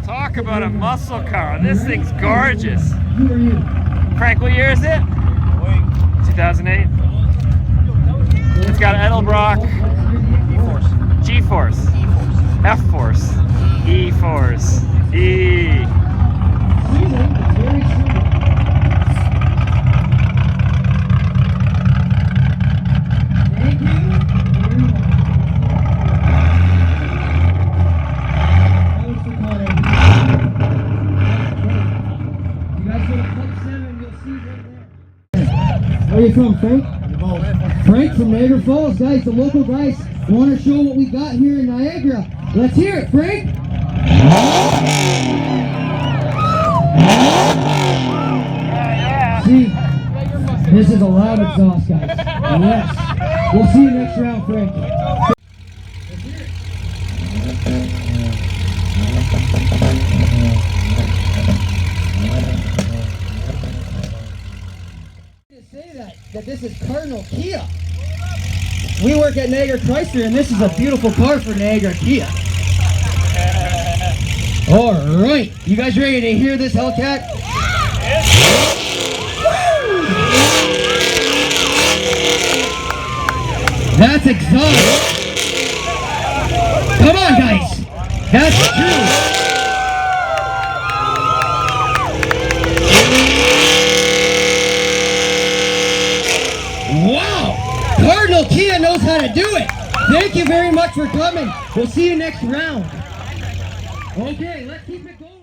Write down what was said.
Talk about a muscle car. This thing's gorgeous. Who are you? Frank, what year is it? 2008. It's got Edelbrock, G-Force, F-Force, E-Force, E. Where are you from, Frank? Frank from Niagara Falls, guys. The local guys want to show what we got here in Niagara. Let's hear it, Frank. See, this is a loud exhaust, guys. Yes. We'll see you next round, Frank. That this is Cardinal Kia. We work at Niagara Chrysler, and this is a beautiful car for Niagara Kia. All right, you guys ready to hear this Hellcat? That's exotic. Come on, guys. That's true. Wow! Cardinal Kia knows how to do it! Thank you very much for coming. We'll see you next round. Okay, let's keep it going.